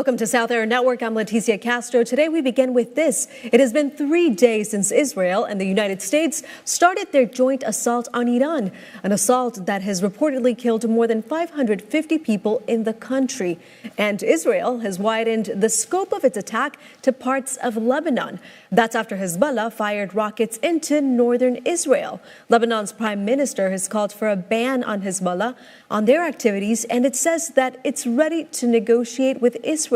Welcome to South Air Network. I'm Leticia Castro. Today we begin with this. It has been 3 days since Israel and the United States started their joint assault on Iran, an assault that has reportedly killed more than 550 people in the country. And Israel has widened the scope of its attack to parts of Lebanon. That's after Hezbollah fired rockets into northern Israel. Lebanon's prime minister has called for a ban on Hezbollah on their activities, and it says that it's ready to negotiate with Israel.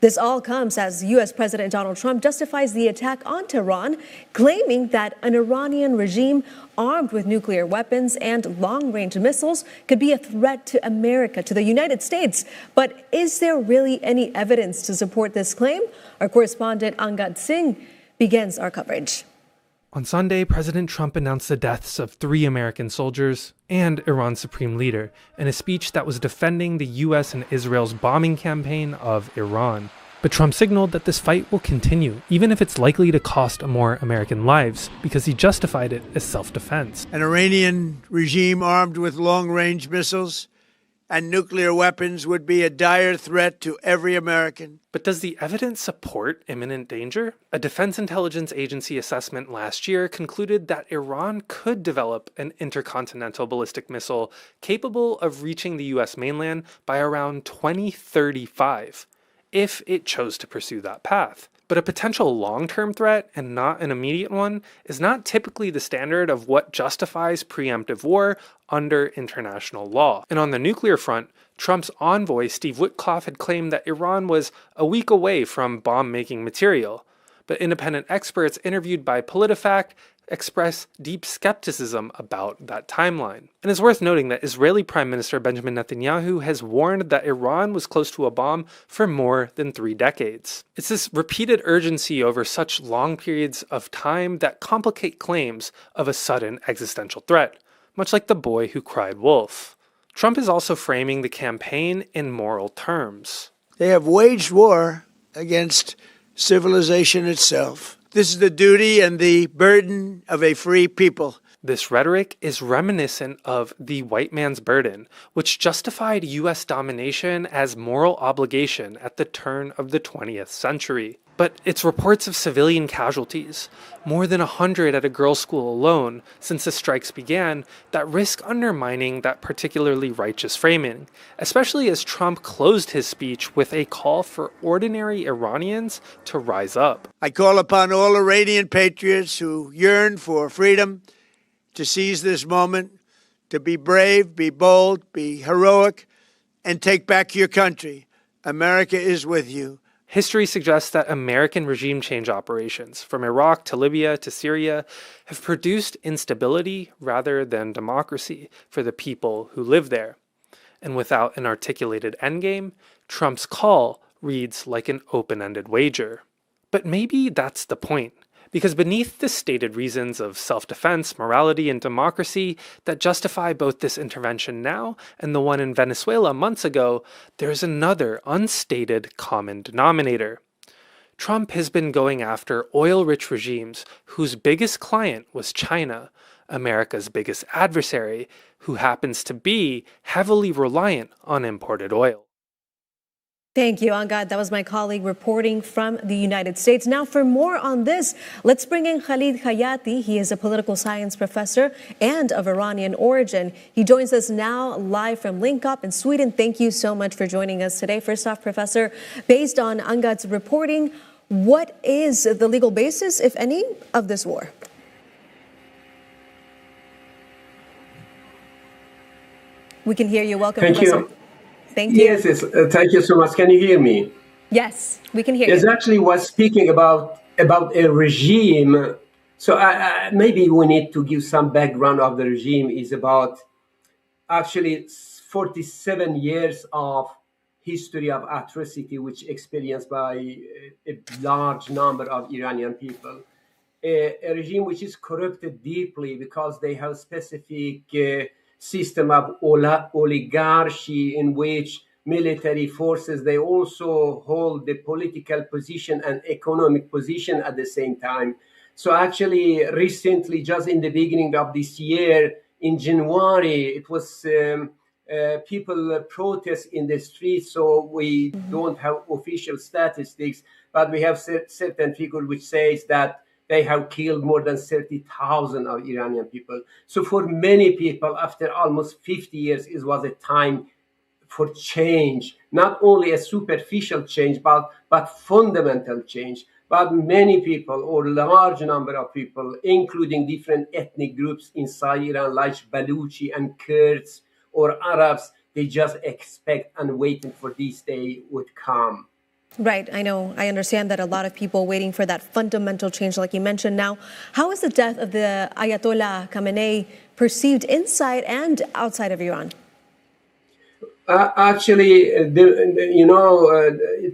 This all comes as U.S. President Donald Trump justifies the attack on Tehran, claiming that an Iranian regime armed with nuclear weapons and long-range missiles could be a threat to America, to the United States. But is there really any evidence to support this claim? Our correspondent Angad Singh begins our coverage. On Sunday, President Trump announced the deaths of 3 American soldiers and Iran's supreme leader in a speech that was defending the U.S. and Israel's bombing campaign of Iran. But Trump signaled that this fight will continue, even if it's likely to cost more American lives, because he justified it as self-defense. An Iranian regime armed with long-range missiles and nuclear weapons would be a dire threat to every American. But does the evidence support imminent danger? A Defense Intelligence Agency assessment last year concluded that Iran could develop an intercontinental ballistic missile capable of reaching the U.S. mainland by around 2035, if it chose to pursue that path. But a potential long-term threat, and not an immediate one, is not typically the standard of what justifies preemptive war under international law. And on the nuclear front, Trump's envoy, Steve Witkoff, had claimed that Iran was a week away from bomb-making material. But independent experts interviewed by PolitiFact express deep skepticism about that timeline. And it's worth noting that Israeli Prime Minister Benjamin Netanyahu has warned that Iran was close to a bomb for more than 3 decades. It's this repeated urgency over such long periods of time that complicate claims of a sudden existential threat, much like the boy who cried wolf. Trump is also framing the campaign in moral terms. They have waged war against civilization itself. This is the duty and the burden of a free people. This rhetoric is reminiscent of the white man's burden, which justified U.S. domination as moral obligation at the turn of the 20th century. But it's reports of civilian casualties, more than 100 at a girls' school alone since the strikes began, that risk undermining that particularly righteous framing, especially as Trump closed his speech with a call for ordinary Iranians to rise up. I call upon all Iranian patriots who yearn for freedom to seize this moment, to be brave, be bold, be heroic, and take back your country. America is with you. History suggests that American regime change operations, from Iraq to Libya to Syria, have produced instability rather than democracy for the people who live there. And without an articulated endgame, Trump's call reads like an open-ended wager. But maybe that's the point. Because beneath the stated reasons of self-defense, morality, and democracy that justify both this intervention now and the one in Venezuela months ago, there's another unstated common denominator. Trump has been going after oil-rich regimes whose biggest client was China, America's biggest adversary, who happens to be heavily reliant on imported oil. Thank you, Angad. That was my colleague reporting from the United States. Now, for more on this, let's bring in Khaled Kayati. He is a political science professor and of Iranian origin. He joins us now live from Linköping in Sweden. Thank you so much for joining us today. First off, Professor, based on Angad's reporting, what is the legal basis, if any, of this war? We can hear you. Welcome, Thank Professor. you. Thank you. Yes, thank you so much. Can you hear me? Yes, we can hear Yes, you. actually was speaking about a regime. So maybe we need to give some background of the regime. Is about actually 47 years of history of atrocity which experienced by a large number of Iranian people. A regime which is corrupted deeply because they have specific system of oligarchy in which military forces, they also hold the political position and economic position at the same time. So actually recently, just in the beginning of this year, in January, it was people protest in the streets, so we don't have official statistics, but we have certain figure which says that they have killed more than 30,000 of Iranian people. So for many people, after almost 50 years, it was a time for change, not only a superficial change, but fundamental change. But many people, or large number of people, including different ethnic groups inside Iran, like Baluchi and Kurds or Arabs, they just expect and waiting for this day would come. Right. I know. I understand that a lot of people waiting for that fundamental change, like you mentioned. Now, how is the death of the Ayatollah Khamenei perceived inside and outside of Iran?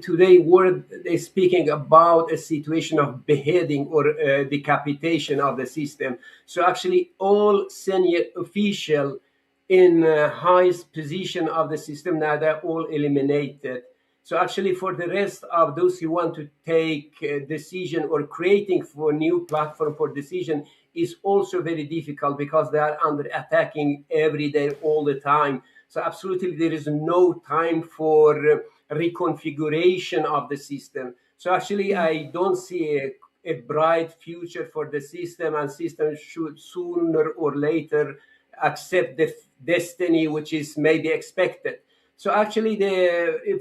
Today world is speaking about a situation of beheading or decapitation of the system. So actually, all senior official in highest position of the system now they're all eliminated. So actually, for the rest of those who want to take a decision or creating for new platform for decision is also very difficult because they are under attacking every day, all the time. So absolutely, there is no time for reconfiguration of the system. So actually, I don't see a bright future for the system, and system should sooner or later accept the destiny which is maybe expected. So actually,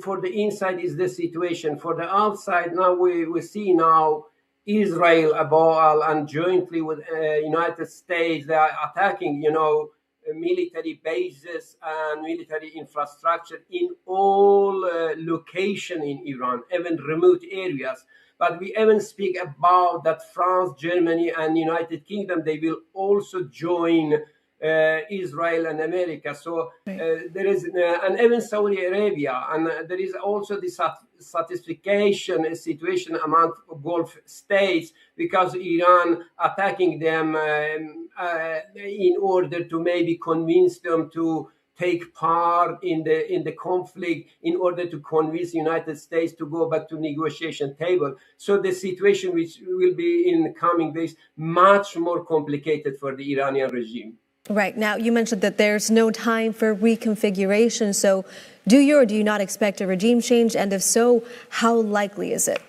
for the inside is the situation. For the outside, now we see now Israel above all and jointly with United States, they are attacking, military bases and military infrastructure in all location in Iran, even remote areas. But we even speak about that France, Germany, and United Kingdom, they will also join Israel and America. So there is, and even Saudi Arabia, and there is also the satisfaction situation among Gulf states because Iran attacking them in order to maybe convince them to take part in the conflict in order to convince the United States to go back to negotiation table. So the situation which will be in coming days much more complicated for the Iranian regime. Right. Now, you mentioned that there's no time for reconfiguration. So do you or do you not expect a regime change? And if so, how likely is it?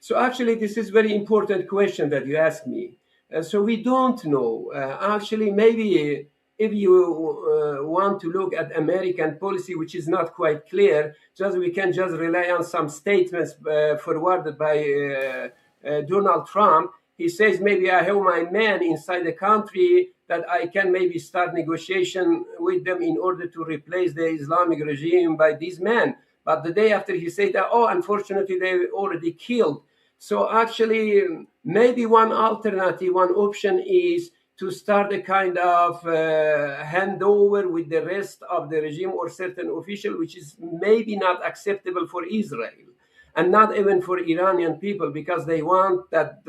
So actually, this is a very important question that you asked me. So we don't know. Actually, maybe if you want to look at American policy, which is not quite clear, we can just rely on some statements forwarded by Donald Trump. He says, maybe I have my men inside the country that I can maybe start negotiation with them in order to replace the Islamic regime by these men. But the day after he said that, unfortunately, they already killed. So actually, maybe one alternative, one option is to start a kind of handover with the rest of the regime or certain official, which is maybe not acceptable for Israel. And not even for Iranian people, because they want that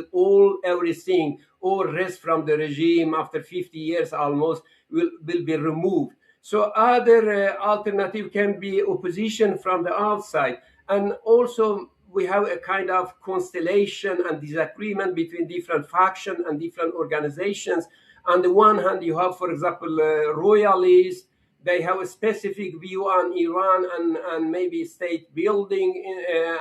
everything, all rest from the regime after 50 years almost will be removed. So other alternative can be opposition from the outside. And also we have a kind of constellation and disagreement between different factions and different organizations. On the one hand, you have, for example, royalists. They have a specific view on Iran and maybe state building,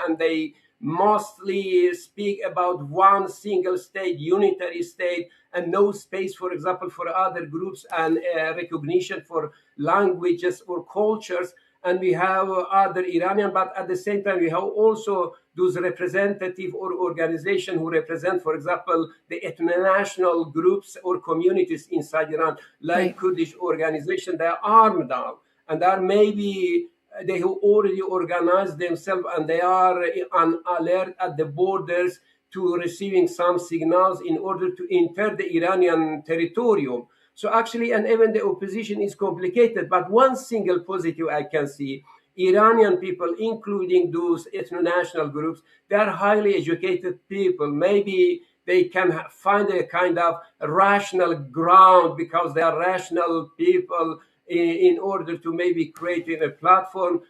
and they mostly speak about one single state, unitary state, and no space, for example, for other groups and recognition for languages or cultures. And we have other Iranian, but at the same time, we have also those representative or organization who represent, for example, the ethno-national groups or communities inside Iran, like Kurdish organization. They are armed now, and are maybe they have already organized themselves, and they are on alert at the borders to receiving some signals in order to enter the Iranian territorium. So actually, and even the opposition is complicated, but one single positive I can see, Iranian people, including those ethno-national groups, they are highly educated people. Maybe they can find a kind of rational ground because they are rational people in order to maybe create a platform.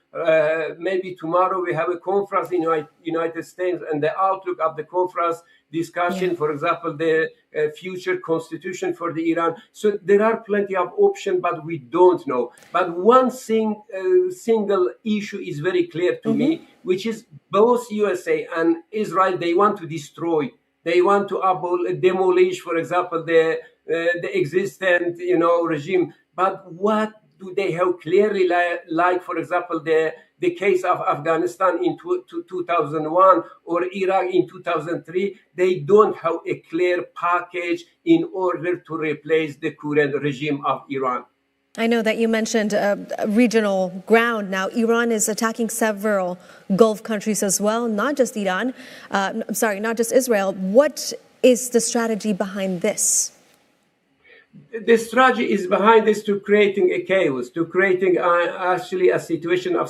Maybe tomorrow we have a conference in United States, and the outlook of the conference discussion, for example, the future constitution for the Iran. So there are plenty of options, but we don't know. But one single issue is very clear to me, which is both USA and Israel, they want to destroy. They want to demolish, for example, the existent, regime. But what do they have clearly, like for example, the case of Afghanistan in 2001 or Iraq in 2003? They don't have a clear package in order to replace the current regime of Iran. I know that you mentioned regional ground. Now, Iran is attacking several Gulf countries as well, not just Iran. Not just Israel. What is the strategy behind this? The strategy is behind this to creating a chaos, to creating actually a situation of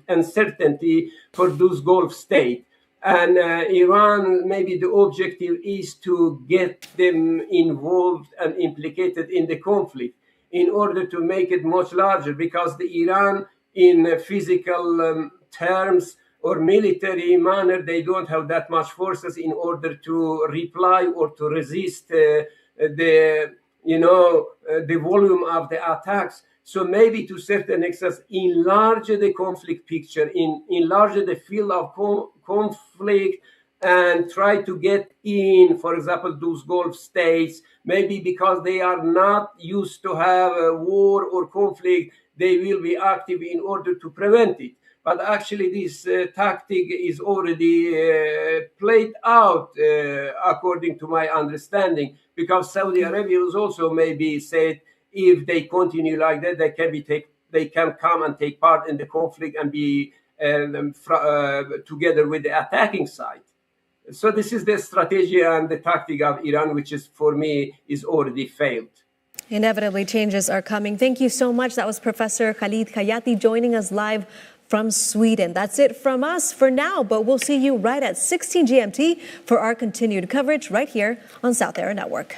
uncertainty for those Gulf states. And Iran, maybe the objective is to get them involved and implicated in the conflict in order to make it much larger, because the Iran in physical terms or military manner, they don't have that much forces in order to reply or to resist the volume of the attacks. So maybe to certain extent, enlarge the conflict picture, enlarge the field of conflict, and try to get in, for example, those Gulf states, maybe because they are not used to have a war or conflict, they will be active in order to prevent it. But actually, this tactic is already played out, according to my understanding, because Saudi Arabia was also maybe said if they continue like that, they can come and take part in the conflict and be together with the attacking side. So this is the strategy and the tactic of Iran, which is, for me, is already failed. Inevitably, changes are coming. Thank you so much. That was Professor Khaled Kayati joining us live from Sweden. That's it from us for now, but we'll see you right at 16 GMT for our continued coverage right here on South Era Network.